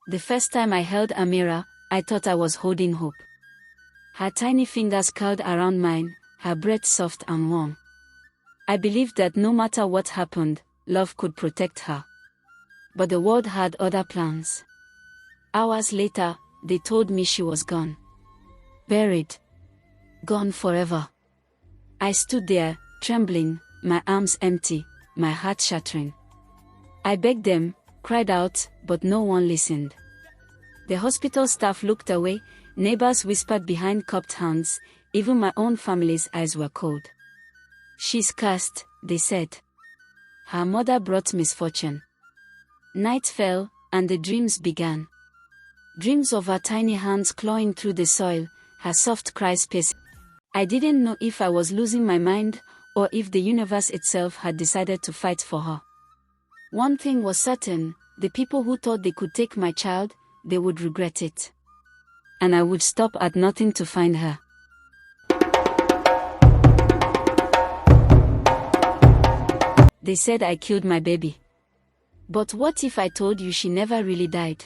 The first time I held Amira, I thought I was holding hope. Her tiny fingers curled around mine, her breath soft and warm. I believed that no matter what happened, love could protect her. But the world had other plans. Hours later, they told me she was gone. Buried. Gone forever. I stood there, trembling, my arms empty, my heart shattering. I begged them, cried out, but no one listened. The hospital staff looked away, neighbors whispered behind cupped hands, even my own family's eyes were cold. She's cursed, they said. Her mother brought misfortune. Night fell, and the dreams began. Dreams of her tiny hands clawing through the soil, her soft cries piercing. I didn't know if I was losing my mind, or if the universe itself had decided to fight for her. One thing was certain, the people who thought they could take my child, they would regret it. And I would stop at nothing to find her. They said I killed my baby. But what if I told you she never really died?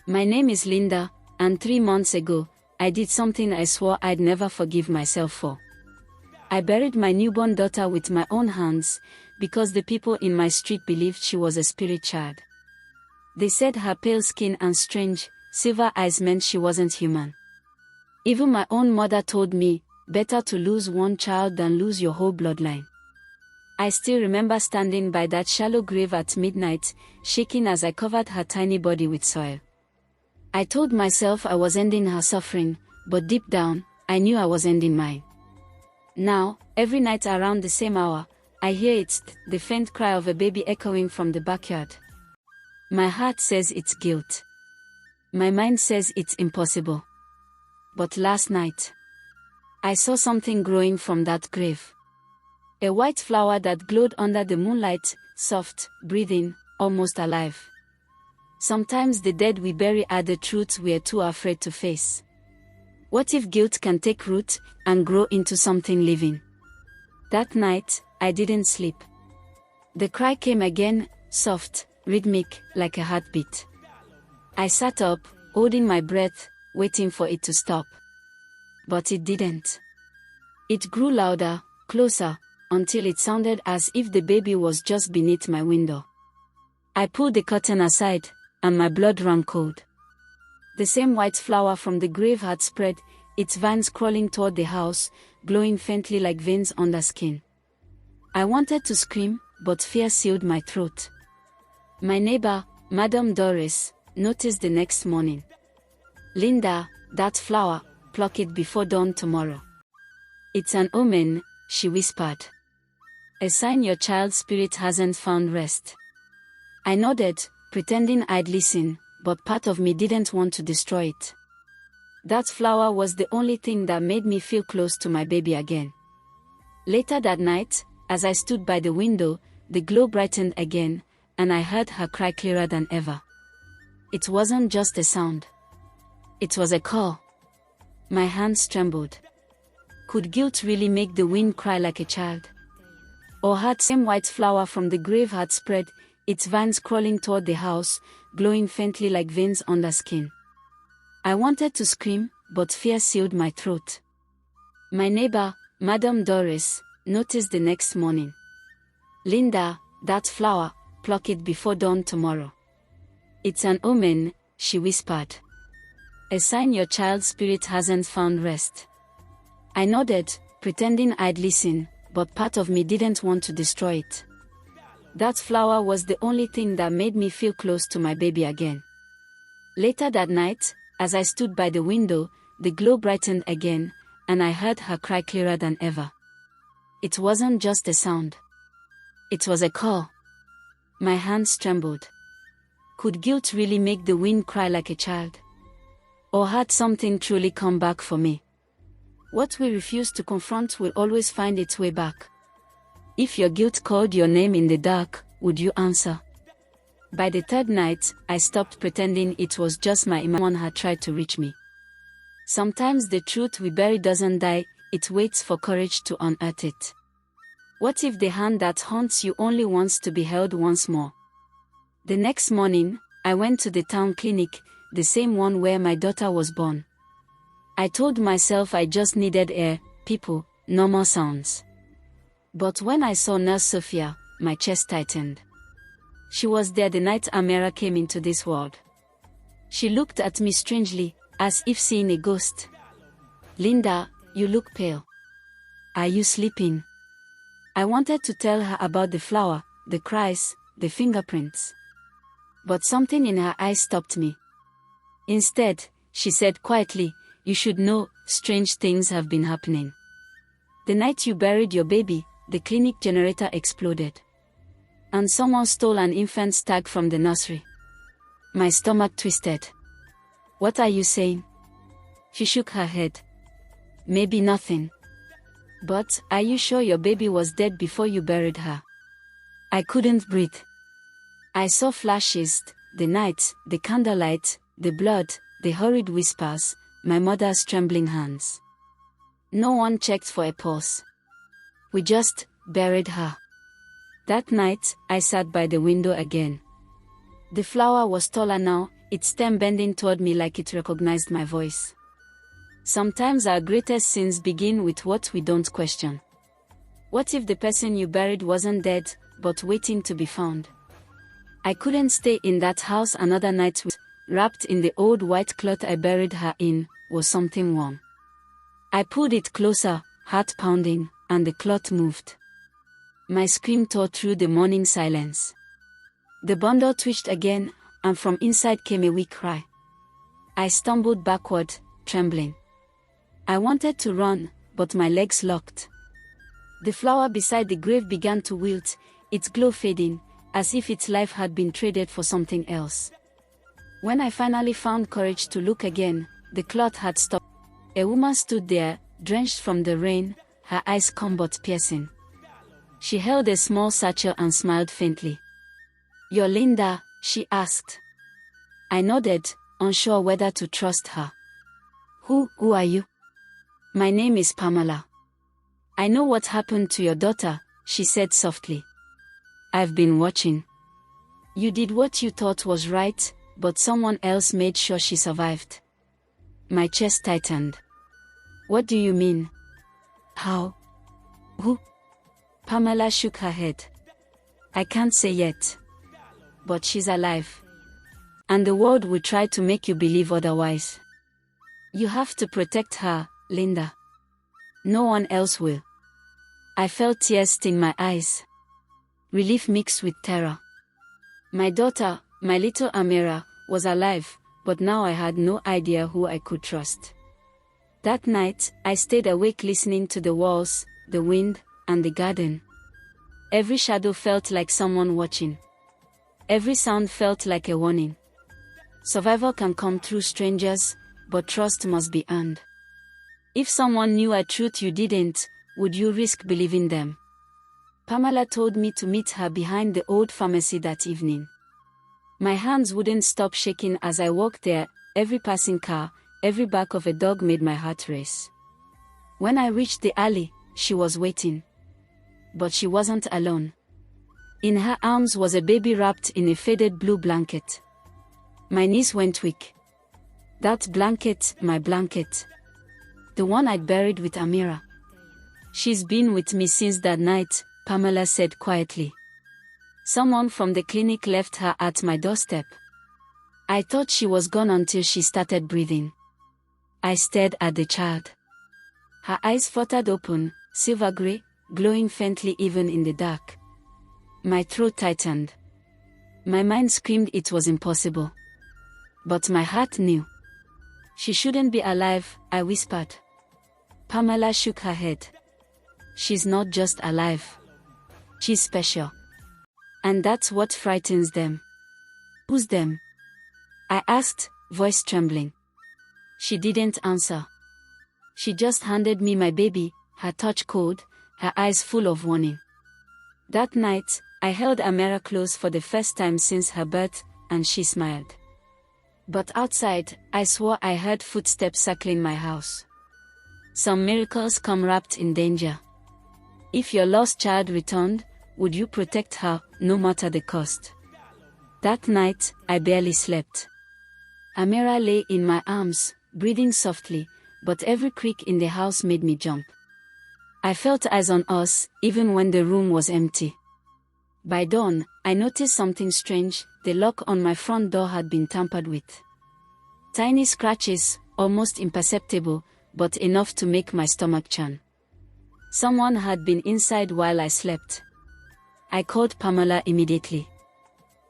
My name is Linda, and 3 months ago, I did something I swore I'd never forgive myself for. I buried my newborn daughter with my own hands, because the people in my street believed she was a spirit child. They said her pale skin and strange, silver eyes meant she wasn't human. Even my own mother told me, better to lose one child than lose your whole bloodline. I still remember standing by that shallow grave at midnight, shaking as I covered her tiny body with soil. I told myself I was ending her suffering, but deep down, I knew I was ending mine. Now, every night around the same hour, I hear the faint cry of a baby echoing from the backyard. My heart says it's guilt. My mind says it's impossible. But last night, I saw something growing from that grave. A white flower that glowed under the moonlight, soft, breathing, almost alive. Sometimes the dead we bury are the truths we are too afraid to face. What if guilt can take root and grow into something living? That night, I didn't sleep. The cry came again, soft, rhythmic, like a heartbeat. I sat up, holding my breath, waiting for it to stop. But it didn't. It grew louder, closer, until it sounded as if the baby was just beneath my window. I pulled the curtain aside, and my blood ran cold. The same white flower from the grave had spread, its vines crawling toward the house, glowing faintly like veins under skin. I wanted to scream, but fear sealed my throat. My neighbor, Madame Doris, noticed the next morning. "Linda, that flower, pluck it before dawn tomorrow. It's an omen," she whispered. "A sign your child's spirit hasn't found rest." I nodded, pretending I'd listen, but part of me didn't want to destroy it. That flower was the only thing that made me feel close to my baby again. Later that night, as I stood by the window, the glow brightened again, and I heard her cry clearer than ever. It wasn't just a sound. It was a call. My hands trembled. Could guilt really make the wind cry like a child? Or had same white flower from the grave had spread, its vines crawling toward the house, glowing faintly like veins under skin? I wanted to scream, but fear sealed my throat. My neighbor, Madame Doris, noticed the next morning. "Linda, that flower, pluck it before dawn tomorrow. It's an omen," she whispered. "A sign your child's spirit hasn't found rest." I nodded, pretending I'd listen, but part of me didn't want to destroy it. That flower was the only thing that made me feel close to my baby again. Later that night, as I stood by the window, the glow brightened again, and I heard her cry clearer than ever. It wasn't just a sound. It was a call. My hands trembled. Could guilt really make the wind cry like a child? Or had something truly come back for me? What we refuse to confront will always find its way back. If your guilt called your name in the dark, would you answer? By the third night, I stopped pretending it was just my imagination. One had tried to reach me. Sometimes the truth we bury doesn't die, it waits for courage to unearth it. What if the hand that haunts you only wants to be held once more? The next morning, I went to the town clinic, the same one where my daughter was born. I told myself I just needed air, people, normal sounds. But when I saw Nurse Sophia, my chest tightened. She was there the night Amira came into this world. She looked at me strangely, as if seeing a ghost. Linda, you look pale. Are you sleeping? I wanted to tell her about the flower, the cries, the fingerprints. But something in her eyes stopped me. Instead, she said quietly, you should know, strange things have been happening. The night you buried your baby, the clinic generator exploded. And someone stole an infant's tag from the nursery. My stomach twisted. What are you saying? She shook her head. Maybe nothing. But, are you sure your baby was dead before you buried her? I couldn't breathe. I saw flashes, the night, the candlelight, the blood, the hurried whispers, my mother's trembling hands. No one checked for a pulse. We just buried her. That night, I sat by the window again. The flower was taller now, its stem bending toward me like it recognized my voice. Sometimes our greatest sins begin with what we don't question. What if the person you buried wasn't dead, but waiting to be found? I couldn't stay in that house another night. Wrapped in the old white cloth I buried her in, was something warm. I pulled it closer, heart pounding, and the cloth moved. My scream tore through the morning silence. The bundle twitched again, and from inside came a weak cry. I stumbled backward, trembling. I wanted to run, but my legs locked. The flower beside the grave began to wilt, its glow fading, as if its life had been traded for something else. When I finally found courage to look again, the cloth had stopped. A woman stood there, drenched from the rain, her eyes calm but piercing. She held a small satchel and smiled faintly. You're Linda, she asked. I nodded, unsure whether to trust her. Who are you? My name is Pamela. I know what happened to your daughter, she said softly. I've been watching. You did what you thought was right, but someone else made sure she survived. My chest tightened. What do you mean? How? Who? Pamela shook her head. I can't say yet. But she's alive. And the world will try to make you believe otherwise. You have to protect her, Linda. No one else will. I felt tears sting my eyes. Relief mixed with terror. My daughter, my little Amira, was alive, but now I had no idea who I could trust. That night, I stayed awake listening to the walls, the wind, and the garden. Every shadow felt like someone watching. Every sound felt like a warning. Survival can come through strangers, but trust must be earned. If someone knew a truth you didn't, would you risk believing them? Pamela told me to meet her behind the old pharmacy that evening. My hands wouldn't stop shaking as I walked there, every passing car, every bark of a dog made my heart race. When I reached the alley, she was waiting. But she wasn't alone. In her arms was a baby wrapped in a faded blue blanket. My knees went weak. That blanket, my blanket. The one I'd buried with Amira. She's been with me since that night, Pamela said quietly. Someone from the clinic left her at my doorstep. I thought she was gone until she started breathing. I stared at the child. Her eyes fluttered open, silver gray, glowing faintly even in the dark. My throat tightened. My mind screamed it was impossible. But my heart knew. She shouldn't be alive, I whispered. Pamela shook her head. She's not just alive. She's special. And that's what frightens them. Who's them? I asked, voice trembling. She didn't answer. She just handed me my baby, her touch cold, her eyes full of warning. That night, I held Amira close for the first time since her birth, and she smiled. But outside, I swore I heard footsteps circling my house. Some miracles come wrapped in danger. If your lost child returned, would you protect her, no matter the cost? That night, I barely slept. Amira lay in my arms, breathing softly, but every creak in the house made me jump. I felt eyes on us, even when the room was empty. By dawn, I noticed something strange. The lock on my front door had been tampered with. Tiny scratches, almost imperceptible, but enough to make my stomach churn. Someone had been inside while I slept. I called Pamela immediately.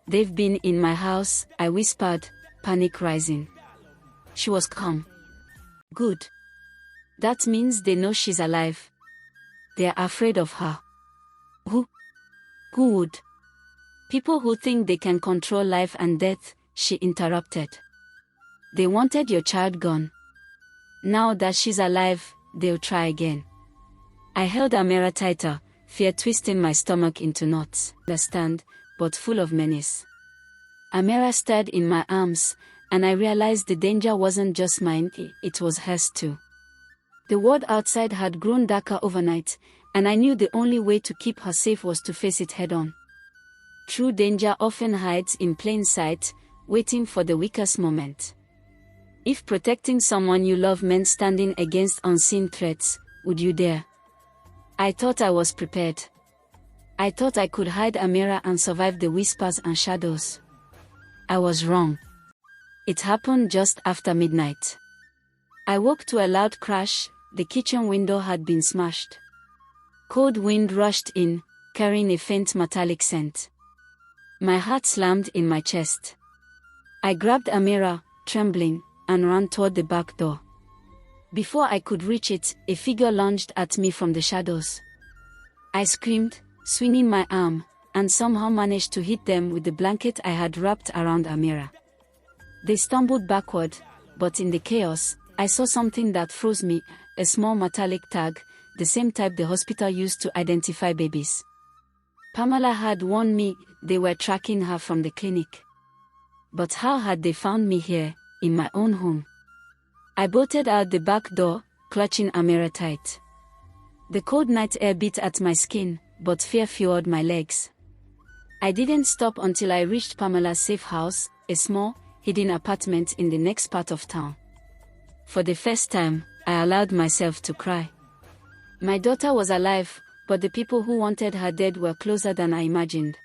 "They've been in my house," I whispered, panic rising. She was calm. "Good. That means they know she's alive. They're afraid of her." Who would? "People who think they can control life and death," she interrupted. "They wanted your child gone. Now that she's alive, they'll try again." I held Amira tighter, fear twisting my stomach into knots. Understand, but full of menace. Amira stirred in my arms, and I realized the danger wasn't just mine, it was hers too. The world outside had grown darker overnight, and I knew the only way to keep her safe was to face it head-on. True danger often hides in plain sight, waiting for the weakest moment. If protecting someone you love meant standing against unseen threats, would you dare? I thought I was prepared. I thought I could hide Amira and survive the whispers and shadows. I was wrong. It happened just after midnight. I woke to a loud crash. The kitchen window had been smashed. Cold wind rushed in, carrying a faint metallic scent. My heart slammed in my chest. I grabbed Amira, trembling, and ran toward the back door. Before I could reach it, a figure lunged at me from the shadows. I screamed, swinging my arm, and somehow managed to hit them with the blanket I had wrapped around Amira. They stumbled backward, but in the chaos, I saw something that froze me, a small metallic tag, the same type the hospital used to identify babies. Pamela had warned me they were tracking her from the clinic. But how had they found me here, in my own home? I bolted out the back door, clutching Amira tight. The cold night air beat at my skin, but fear fueled my legs. I didn't stop until I reached Pamela's safe house, a small, hidden apartment in the next part of town. For the first time, I allowed myself to cry. My daughter was alive, but the people who wanted her dead were closer than I imagined.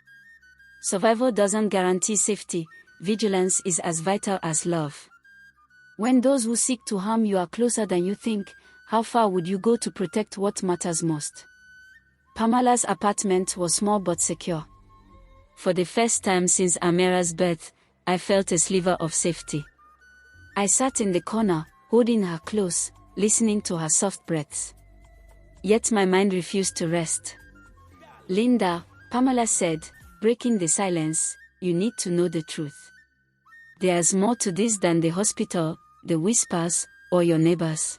Survival doesn't guarantee safety. Vigilance is as vital as love. When those who seek to harm you are closer than you think, how far would you go to protect what matters most? Pamela's apartment was small but secure. For the first time since Amira's birth, I felt a sliver of safety. I sat in the corner, holding her close, listening to her soft breaths. Yet my mind refused to rest. "Linda," Pamela said, breaking the silence, "you need to know the truth. There's more to this than the hospital, the whispers, or your neighbors.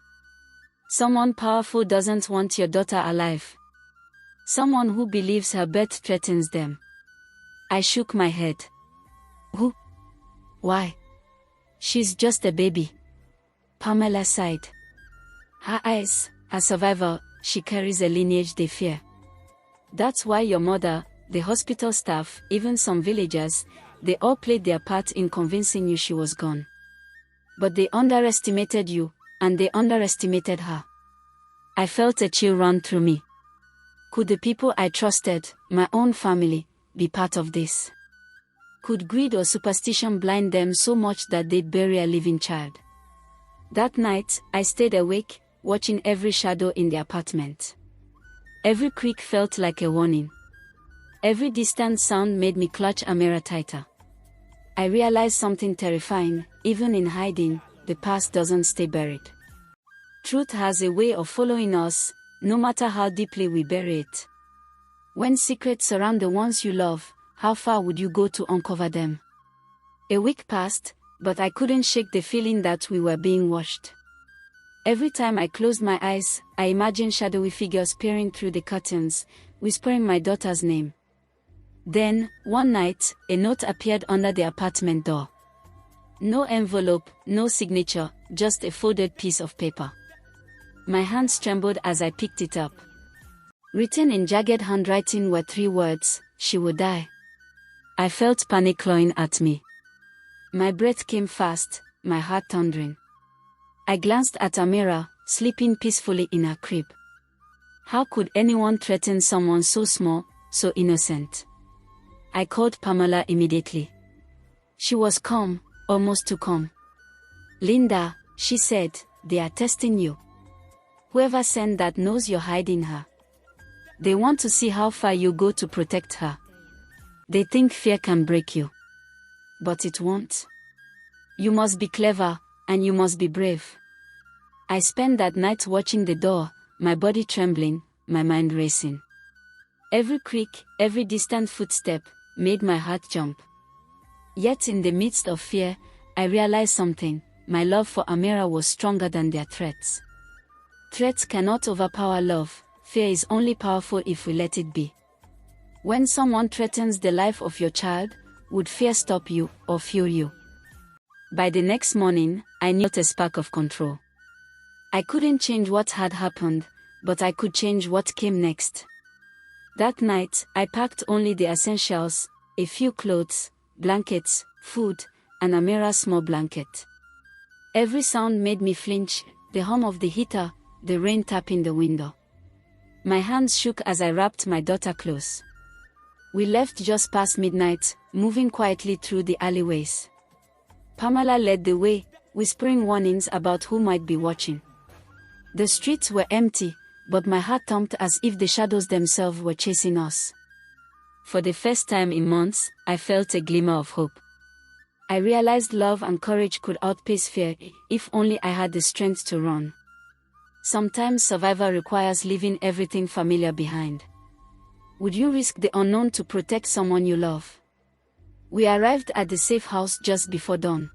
Someone powerful doesn't want your daughter alive. Someone who believes her birth threatens them." I shook my head. "Who? Why? She's just a baby." Pamela sighed. Her eyes, a survivor, she carries a lineage they fear. That's why your mother, the hospital staff, even some villagers, they all played their part in convincing you she was gone. But they underestimated you, and they underestimated her. I felt a chill run through me. Could the people I trusted, my own family, be part of this? Could greed or superstition blind them so much that they'd bury a living child? That night, I stayed awake, watching every shadow in the apartment. Every creak felt like a warning. Every distant sound made me clutch Amira tighter. I realized something terrifying: even in hiding, the past doesn't stay buried. Truth has a way of following us, no matter how deeply we bury it. When secrets surround the ones you love, how far would you go to uncover them? A week passed, but I couldn't shake the feeling that we were being watched. Every time I closed my eyes, I imagined shadowy figures peering through the curtains, whispering my daughter's name. Then, one night, a note appeared under the apartment door. No envelope, no signature, just a folded piece of paper. My hands trembled as I picked it up. Written in jagged handwriting were 3 words: "She will die." I felt panic clawing at me. My breath came fast, my heart thundering. I glanced at Amira, sleeping peacefully in her crib. How could anyone threaten someone so small, so innocent? I called Pamela immediately. She was calm, almost too calm. Linda, she said, they are testing you. Whoever sent that knows you're hiding her. They want to see how far you go to protect her. They think fear can break you. But it won't. You must be clever, and you must be brave. I spent that night watching the door, my body trembling, my mind racing. Every creak, every distant footstep, made my heart jump. Yet in the midst of fear, I realized something: my love for Amira was stronger than their threats. Threats cannot overpower love, fear is only powerful if we let it be. When someone threatens the life of your child, would fear stop you or fuel you? By the next morning, I knew a spark of control. I couldn't change what had happened, but I could change what came next. That night, I packed only the essentials: a few clothes, blankets, food, and Amira's small blanket. Every sound made me flinch: the hum of the heater, the rain tapping the window. My hands shook as I wrapped my daughter close. We left just past midnight, moving quietly through the alleyways. Pamela led the way, whispering warnings about who might be watching. The streets were empty, but my heart thumped as if the shadows themselves were chasing us. For the first time in months, I felt a glimmer of hope. I realized love and courage could outpace fear, if only I had the strength to run. Sometimes survival requires leaving everything familiar behind. Would you risk the unknown to protect someone you love? We arrived at the safe house just before dawn.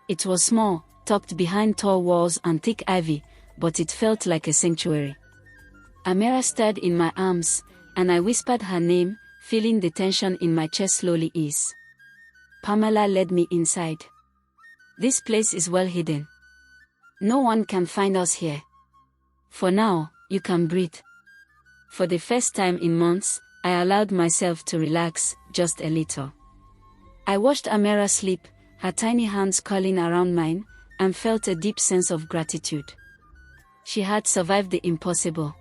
It was small, tucked behind tall walls and thick ivy, but it felt like a sanctuary. Amira stirred in my arms, and I whispered her name, feeling the tension in my chest slowly ease. Pamela led me inside. This place is well hidden. No one can find us here. For now, you can breathe. For the first time in months, I allowed myself to relax, just a little. I watched Amira sleep, her tiny hands curling around mine, and felt a deep sense of gratitude. She had survived the impossible.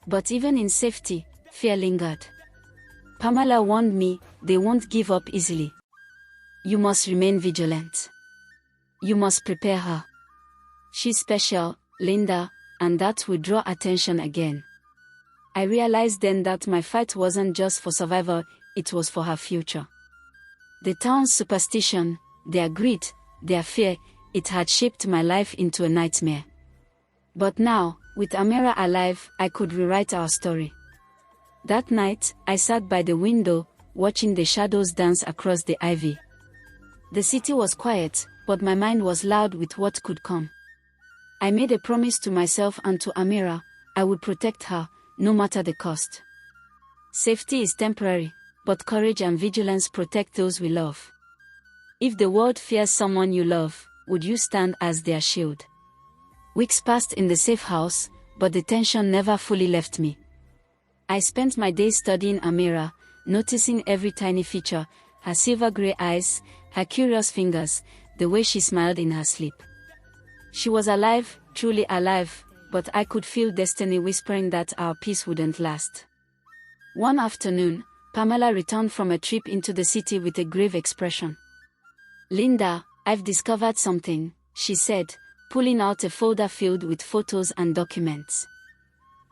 But even in safety, fear lingered. Pamela warned me, they won't give up easily. You must remain vigilant. You must prepare her. She's special, Linda, and that will draw attention again. I realized then that my fight wasn't just for survival, it was for her future. The town's superstition, their greed, their fear, it had shaped my life into a nightmare. But now, with Amira alive, I could rewrite our story. That night, I sat by the window, watching the shadows dance across the ivy. The city was quiet, but my mind was loud with what could come. I made a promise to myself and to Amira: I would protect her, no matter the cost. Safety is temporary, but courage and vigilance protect those we love. If the world fears someone you love, would you stand as their shield? Weeks passed in the safe house, but the tension never fully left me. I spent my days studying Amira, noticing every tiny feature: her silver gray eyes, her curious fingers, the way she smiled in her sleep. She was alive, truly alive, but I could feel destiny whispering that our peace wouldn't last. One afternoon, Pamela returned from a trip into the city with a grave expression. "Linda, I've discovered something," she said, pulling out a folder filled with photos and documents.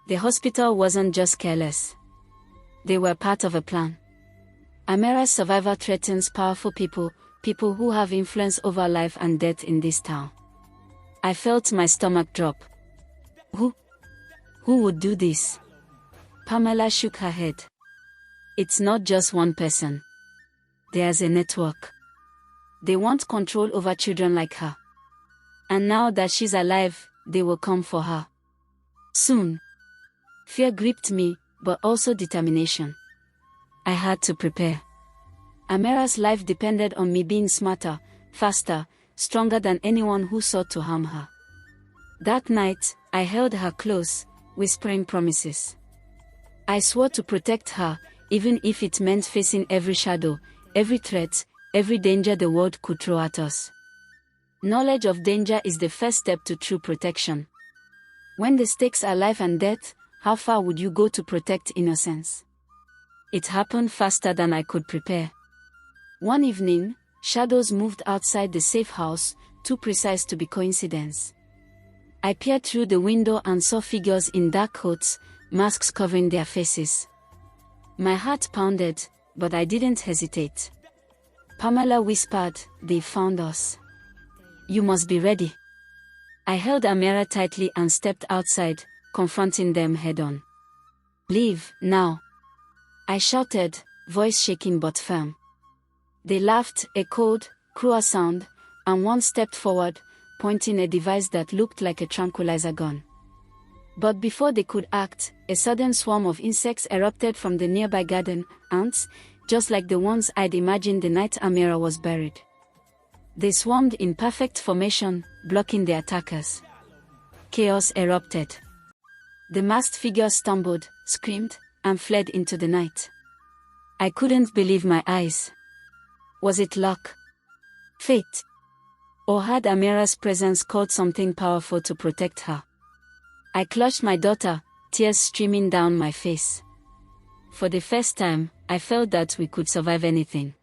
The hospital wasn't just careless. They were part of a plan. Amira's survival threatens powerful people, people who have influence over life and death in this town. I felt my stomach drop. Who would do this? Pamela shook her head. It's not just one person. There's a network. They want control over children like her. And now that she's alive, they will come for her. Soon. Fear gripped me, but also determination. I had to prepare. Amira's life depended on me being smarter, faster, stronger than anyone who sought to harm her. That night, I held her close, whispering promises. I swore to protect her, even if it meant facing every shadow, every threat, every danger the world could throw at us. Knowledge of danger is the first step to true protection. When the stakes are life and death, how far would you go to protect innocence? It happened faster than I could prepare. One evening, shadows moved outside the safe house, too precise to be coincidence. I peered through the window and saw figures in dark coats, masks covering their faces. My heart pounded, but I didn't hesitate. Pamela whispered, "They found us. You must be ready." I held Amira tightly and stepped outside, confronting them head-on. "Leave, now!" I shouted, voice shaking but firm. They laughed, a cold, cruel sound, and one stepped forward, pointing a device that looked like a tranquilizer gun. But before they could act, a sudden swarm of insects erupted from the nearby garden, ants, just like the ones I'd imagined the night Amira was buried. They swarmed in perfect formation, blocking the attackers. Chaos erupted. The masked figures stumbled, screamed, and fled into the night. I couldn't believe my eyes. Was it luck? Fate? Or had Amira's presence called something powerful to protect her? I clutched my daughter, tears streaming down my face. For the first time, I felt that we could survive anything.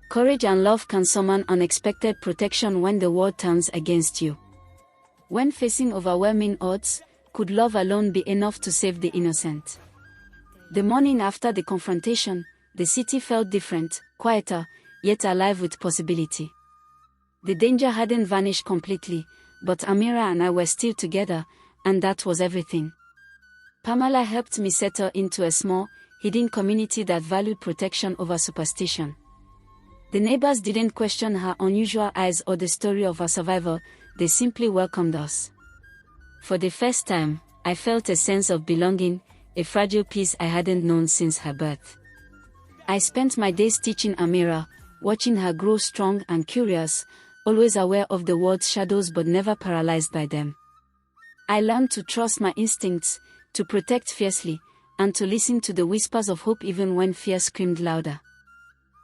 Courage and love can summon unexpected protection when the world turns against you. When facing overwhelming odds, could love alone be enough to save the innocent? The morning after the confrontation, the city felt different, quieter, yet alive with possibility. The danger hadn't vanished completely, but Amira and I were still together, and that was everything. Pamela helped me settle into a small, hidden community that valued protection over superstition. The neighbors didn't question her unusual eyes or the story of her survival, they simply welcomed us. For the first time, I felt a sense of belonging, a fragile peace I hadn't known since her birth. I spent my days teaching Amira, watching her grow strong and curious, always aware of the world's shadows but never paralyzed by them. I learned to trust my instincts, to protect fiercely, and to listen to the whispers of hope even when fear screamed louder.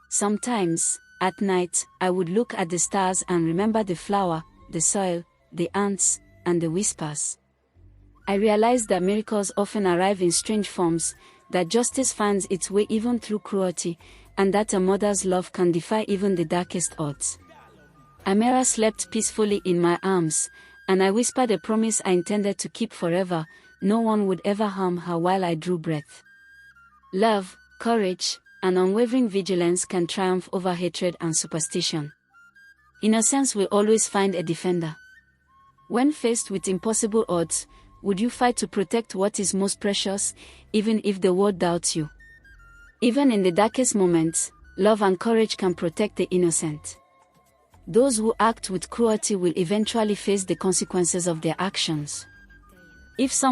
Sometimes, at night, I would look at the stars and remember the flower, the soil, the ants, and the whispers. I realized that miracles often arrive in strange forms, that justice finds its way even through cruelty, and that a mother's love can defy even the darkest odds. Amira slept peacefully in my arms, and I whispered a promise I intended to keep forever: no one would ever harm her while I drew breath. Love, courage, and unwavering vigilance can triumph over hatred and superstition. Innocence will always find a defender. When faced with impossible odds, would you fight to protect what is most precious, even if the world doubts you? Even in the darkest moments, love and courage can protect the innocent. Those who act with cruelty will eventually face the consequences of their actions. If someone